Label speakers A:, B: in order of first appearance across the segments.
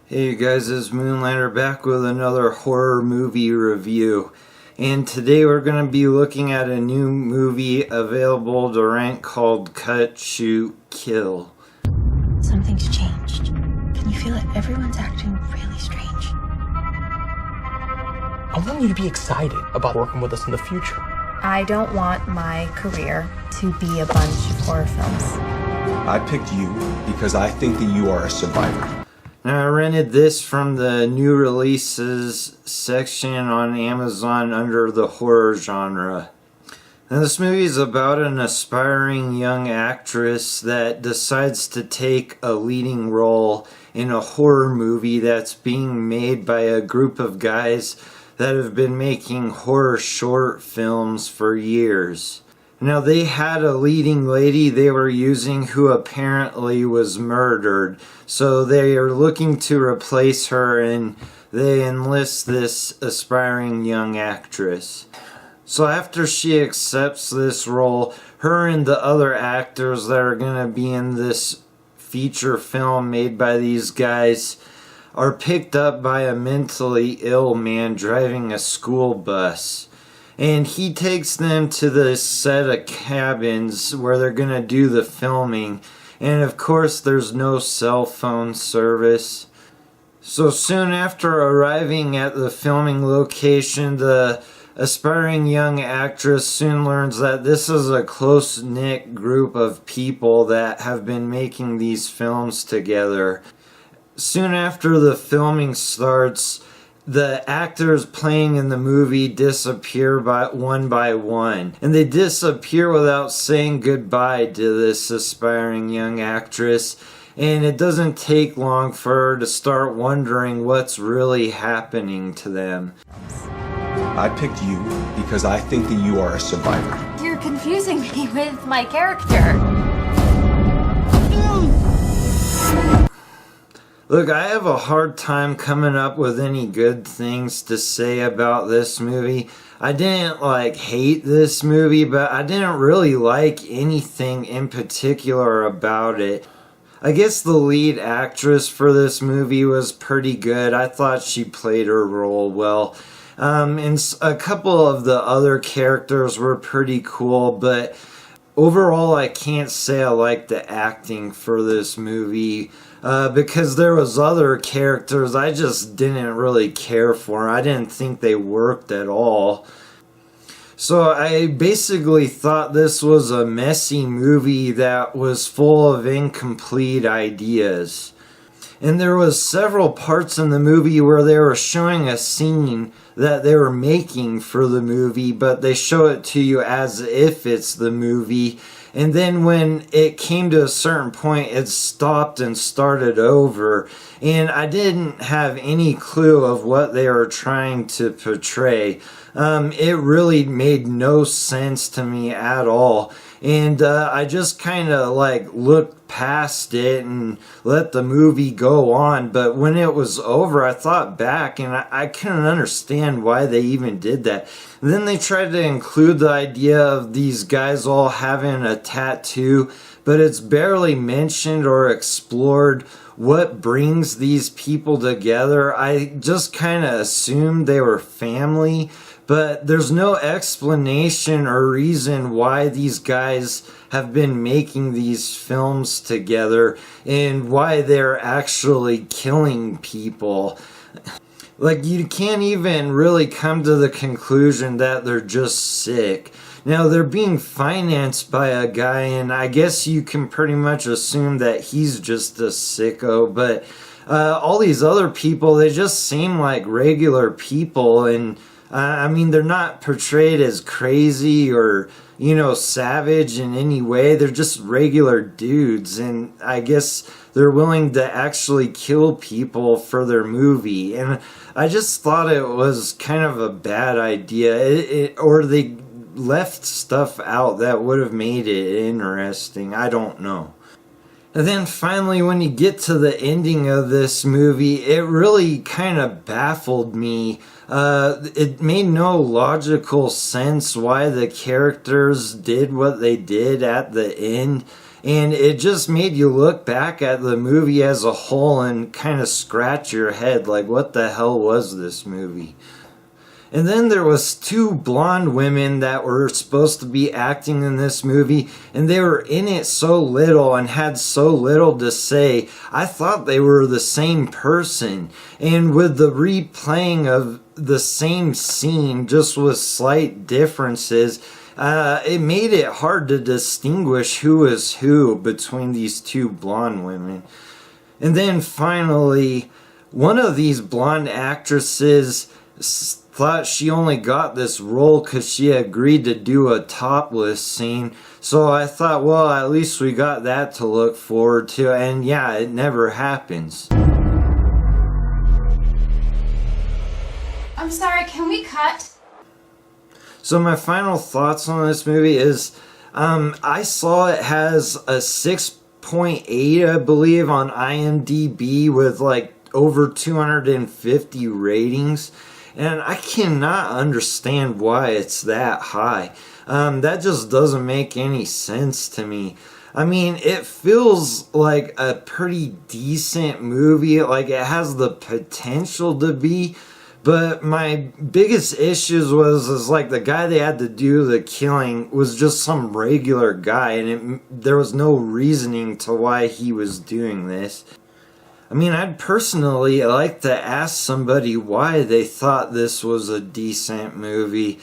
A: Hey you guys, it's Moonlighter back with another horror movie review. And today we're going to be looking at a new movie available to rent called Cut, Shoot, Kill.
B: Something's changed. Can you feel it? Everyone's acting really strange.
C: I want you to be excited about working with us in the future.
B: I don't want my career to be a bunch of horror films.
D: I picked you because I think that you are a survivor.
A: Now I rented this from the new releases section on Amazon under the horror genre. Now this movie is about an aspiring young actress that decides to take a leading role in a horror movie that's being made by a group of guys that have been making horror short films for years. Now they had a leading lady they were using who apparently was murdered, so they are looking to replace her and they enlist this aspiring young actress. So after she accepts this role, her and the other actors that are going to be in this feature film made by these guys are picked up by a mentally ill man driving a school bus. And he takes them to this set of cabins where they're going to do the filming. And of course there's no cell phone service. So soon after arriving at the filming location, the aspiring young actress soon learns that this is a close-knit group of people that have been making these films together. Soon after the filming starts, the actors playing in the movie disappear one by one. And they disappear without saying goodbye to this aspiring young actress. And it doesn't take long for her to start wondering what's really happening to them.
D: I picked you because I think that you are a survivor.
E: You're confusing me with my character.
A: Look, I have a hard time coming up with any good things to say about this movie. I didn't hate this movie, but I didn't really like anything in particular about it. I guess the lead actress for this movie was pretty good. I thought she played her role well. And a couple of the other characters were pretty cool, but overall I can't say I like the acting for this movie. Because there was other characters I just didn't really care for. I didn't think they worked at all. So I basically thought this was a messy movie that was full of incomplete ideas. And there was several parts in the movie where they were showing a scene that they were making for the movie, but they show it to you as if it's the movie. And then when it came to a certain point, it stopped and started over. And I didn't have any clue of what they were trying to portray. It really made no sense to me at all. And I just kind of looked past it and let the movie go on. But when it was over, I thought back and I couldn't understand why they even did that. And then they tried to include the idea of these guys all having a tattoo, but it's barely mentioned or explored what brings these people together. I just kind of assumed they were family, but there's no explanation or reason why these guys have been making these films together and why they're actually killing people. You can't even really come to the conclusion that they're just sick. Now, they're being financed by a guy, and I guess you can pretty much assume that he's just a sicko, but all these other people, they just seem like regular people, and I mean, they're not portrayed as crazy or, savage in any way. They're just regular dudes, and I guess they're willing to actually kill people for their movie. And I just thought it was kind of a bad idea. Or they left stuff out that would have made it interesting. I don't know. And then finally, when you get to the ending of this movie, it really kind of baffled me. It made no logical sense why the characters did what they did at the end. And it just made you look back at the movie as a whole and kind of scratch your head like, what the hell was this movie? And then there was two blonde women that were supposed to be acting in this movie, and they were in it so little and had so little to say. I thought they were the same person. And with the replaying of the same scene, just with slight differences, it made it hard to distinguish who is who between these two blonde women. And then finally, one of these blonde actresses thought she only got this role because she agreed to do a topless scene. So I thought, well, at least we got that to look forward to. And yeah, it never happens.
E: I'm sorry, can we cut?
A: So my final thoughts on this movie is, I saw it has a 6.8, I believe, on IMDb with like over 250 ratings. And I cannot understand why it's that high. That just doesn't make any sense to me. I mean, it feels like a pretty decent movie. Like, it has the potential to be. But my biggest issues was like the guy they had to do the killing was just some regular guy, and there was no reasoning to why he was doing this. I mean, I'd personally like to ask somebody why they thought this was a decent movie.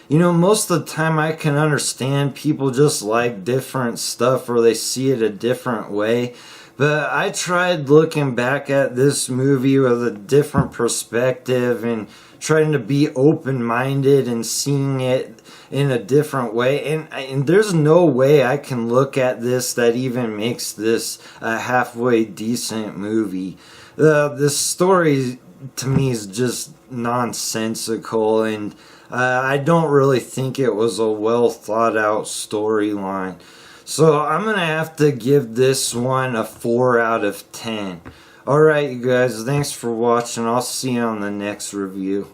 A: You know, most of the time I can understand people just like different stuff or they see it a different way. But I tried looking back at this movie with a different perspective and trying to be open-minded and seeing it in a different way. And there's no way I can look at this that even makes this a halfway decent movie. This story to me is just nonsensical, and I don't really think it was a well thought out storyline. So I'm going to have to give this one a 4 out of 10. Alright, you guys, thanks for watching. I'll see you on the next review.